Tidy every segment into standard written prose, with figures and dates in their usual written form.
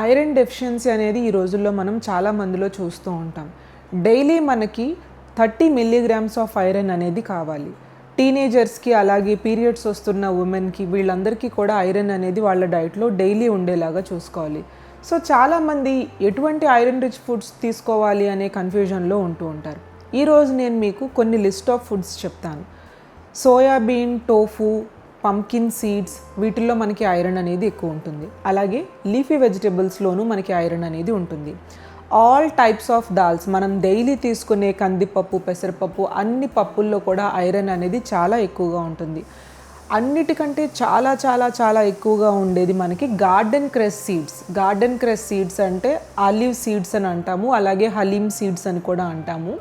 Iron deficiency అనేది ఈ రోజుల్లో మనం చాలా మందిలో చూస్తూ ఉంటాం. డైలీ మనకి 30 మిల్లీగ్రామ్స్ ఆఫ్ ఐరన్ అనేది కావాలి. టీనేజర్స్కి అలాగే పీరియడ్స్ వస్తున్న ఉమెన్కి వీళ్ళందరికీ కూడా ఐరన్ అనేది వాళ్ళ డైట్లో డైలీ ఉండేలాగా చూసుకోవాలి. సో చాలామంది ఎటువంటి ఐరన్ రిచ్ ఫుడ్స్ తీసుకోవాలి అనే కన్ఫ్యూజన్లో ఉంటూ ఉంటారు. ఈరోజు నేను మీకు కొన్ని లిస్ట్ ఆఫ్ ఫుడ్స్ చెప్తాను. సోయాబీన్, టోఫు, పంకిన్ సీడ్స్ వీటిల్లో మనకి ఐరన్ అనేది ఎక్కువ ఉంటుంది. అలాగే లీఫీ వెజిటబుల్స్లోనూ మనకి ఐరన్ అనేది ఉంటుంది. ఆల్ టైప్స్ ఆఫ్ దాల్స్, మనం డైలీ తీసుకునే కందిపప్పు, పెసరపప్పు, అన్ని పప్పుల్లో కూడా ఐరన్ అనేది చాలా ఎక్కువగా ఉంటుంది. అన్నిటికంటే చాలా చాలా చాలా ఎక్కువగా ఉండేది మనకి garden cress seeds. Garden cress seeds అంటే ఆలివ్ సీడ్స్ అని అంటాము, అలాగే హలీమ్ సీడ్స్ అని కూడా అంటాము.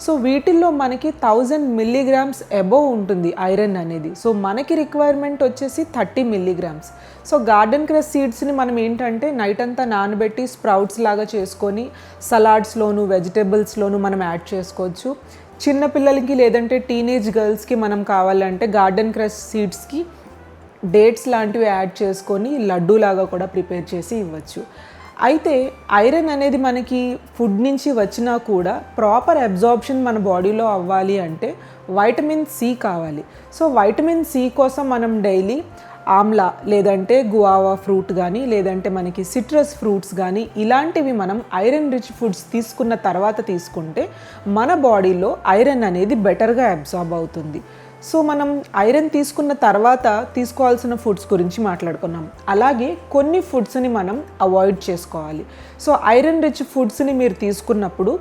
సో వీటిల్లో మనకి 1000 మిల్లీగ్రామ్స్ అబోవ్ ఉంటుంది ఐరన్ అనేది. సో మనకి రిక్వైర్మెంట్ వచ్చేసి 30 మిల్లీగ్రామ్స్. సో గార్డెన్ క్రెస్ సీడ్స్ని మనం ఏంటంటే నైట్ అంతా నానబెట్టి స్ప్రౌట్స్ లాగా చేసుకొని సలాడ్స్లోను, వెజిటేబుల్స్లోను మనం యాడ్ చేసుకోవచ్చు. చిన్నపిల్లలకి లేదంటే టీనేజ్ గర్ల్స్కి మనం కావాలంటే గార్డెన్ క్రెస్ సీడ్స్కి డేట్స్ లాంటివి యాడ్ చేసుకొని లడ్డూలాగా కూడా ప్రిపేర్ చేసి ఇవ్వచ్చు. అయితే ఐరన్ అనేది మనకి ఫుడ్ నుంచి వచ్చినా కూడా ప్రాపర్ అబ్జార్ప్షన్ మన బాడీలో అవ్వాలి అంటే వైటమిన్ సి కావాలి. సో వైటమిన్ సి కోసం మనం డైలీ ఆమ్లా లేదంటే గువావా ఫ్రూట్ కానీ లేదంటే మనకి సిట్రస్ ఫ్రూట్స్ కానీ ఇలాంటివి మనం ఐరన్ రిచ్ ఫుడ్స్ తీసుకున్న తర్వాత తీసుకుంటే మన బాడీలో ఐరన్ అనేది బెటర్గా అబ్జార్బ్ అవుతుంది. సో మనం ఐరన్ తీసుకున్న తర్వాత తీసుకోవాల్సిన ఫుడ్స్ గురించి మాట్లాడుకున్నాం. అలాగే కొన్ని ఫుడ్స్ని మనం అవాయిడ్ చేసుకోవాలి. సో ఐరన్ రిచ్ ఫుడ్స్ని మీరు తీసుకున్నప్పుడు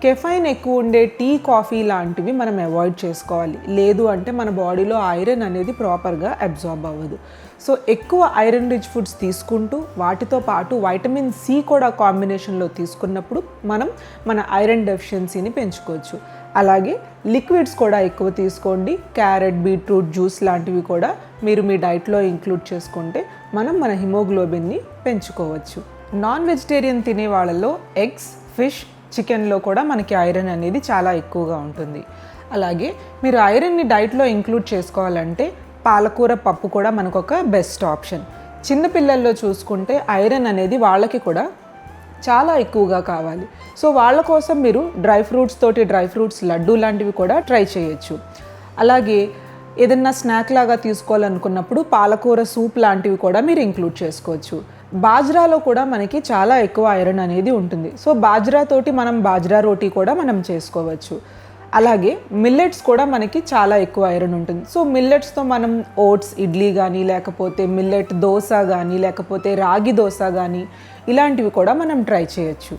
కెఫైన్ ఎక్కువ ఉండే టీ, కాఫీ లాంటివి మనం అవాయిడ్ చేసుకోవాలి. లేదు అంటే మన బాడీలో ఐరన్ అనేది ప్రాపర్గా అబ్జార్బ్ అవ్వదు. సో ఎక్కువ ఐరన్ రిచ్ ఫుడ్స్ తీసుకుంటూ వాటితో పాటు వైటమిన్ సి కూడా కాంబినేషన్లో తీసుకున్నప్పుడు మనం మన ఐరన్ డెఫిషియన్సీని పెంచుకోవచ్చు. అలాగే లిక్విడ్స్ కూడా ఎక్కువ తీసుకోండి. క్యారెట్, బీట్రూట్ జ్యూస్ లాంటివి కూడా మీరు మీ డైట్లో ఇంక్లూడ్ చేసుకుంటే మనం మన హిమోగ్లోబిన్ని పెంచుకోవచ్చు. నాన్ వెజిటేరియన్ తినే వాళ్ళలో ఎగ్స్, ఫిష్, చికెన్లో కూడా మనకి ఐరన్ అనేది చాలా ఎక్కువగా ఉంటుంది. అలాగే మీరు ఐరన్ని డైట్లో ఇంక్లూడ్ చేసుకోవాలంటే పాలకూర, పప్పు కూడా మనకు ఒక బెస్ట్ ఆప్షన్. చిన్నపిల్లల్లో చూసుకుంటే ఐరన్ అనేది వాళ్ళకి కూడా చాలా ఎక్కువగా కావాలి. సో వాళ్ళ కోసం మీరు డ్రై ఫ్రూట్స్ లడ్డూ లాంటివి కూడా ట్రై చేయొచ్చు. అలాగే ఏదన్నా స్నాక్ లాగా తీసుకోవాలనుకున్నప్పుడు పాలకూర సూప్ లాంటివి కూడా మీరు ఇంక్లూడ్ చేసుకోవచ్చు. బాజ్రాలో కూడా మనకి చాలా ఎక్కువ ఐరన్ అనేది ఉంటుంది. సో బాజ్రాతోటి మనం బాజ్రా రోటీ కూడా మనం చేసుకోవచ్చు. అలాగే మిల్లెట్స్ కూడా మనకి చాలా ఎక్కువ ఐరన్ ఉంటుంది. సో మిల్లెట్స్తో మనం ఓట్స్ ఇడ్లీ కానీ లేకపోతే మిల్లెట్ దోశ కానీ లేకపోతే రాగి దోశ కానీ ఇలాంటివి కూడా మనం ట్రై చేయొచ్చు.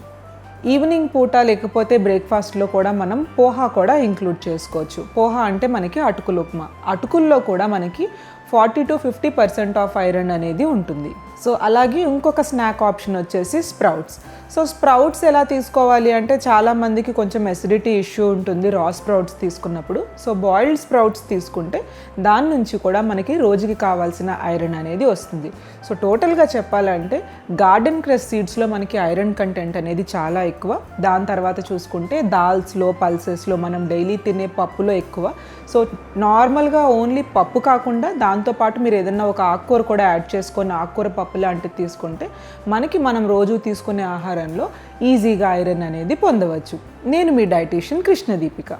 ఈవినింగ్ పూట లేకపోతే బ్రేక్ఫాస్ట్లో కూడా మనం పోహా కూడా ఇంక్లూడ్ చేసుకోవచ్చు. పోహా అంటే మనకి అటుకులు ఉప్మా. అటుకుల్లో కూడా మనకి 40 to 50% ఆఫ్ ఐరన్ అనేది ఉంటుంది. సో అలాగే ఇంకొక స్నాక్ ఆప్షన్ వచ్చేసి స్ప్రౌట్స్. సో స్ప్రౌట్స్ ఎలా తీసుకోవాలి అంటే చాలామందికి కొంచెం ఎసిడిటీ ఇష్యూ ఉంటుంది రా స్ప్రౌట్స్ తీసుకున్నప్పుడు. సో బాయిల్డ్ స్ప్రౌట్స్ తీసుకుంటే దాని నుంచి కూడా మనకి రోజుకి కావాల్సిన ఐరన్ అనేది వస్తుంది. సో టోటల్గా చెప్పాలంటే గార్డెన్ క్రెస్ సీడ్స్లో మనకి ఐరన్ కంటెంట్ అనేది చాలా ఎక్కువ. దాని తర్వాత చూసుకుంటే దాల్స్లో, పల్సెస్లో, మనం డైలీ తినే పప్పులో ఎక్కువ. సో నార్మల్గా ఓన్లీ పప్పు కాకుండా దాంతోపాటు మీరు ఏదన్నా ఒక ఆకుకూర కూడా యాడ్ చేసుకొని ఆకుకూర పప్పు లాంటివి తీసుకుంటే మనం రోజు తీసుకునే ఆహారంలో ఈజీగా ఐరన్ అనేది పొందవచ్చు. నేను మీ డైటీషియన్ కృష్ణదీపిక.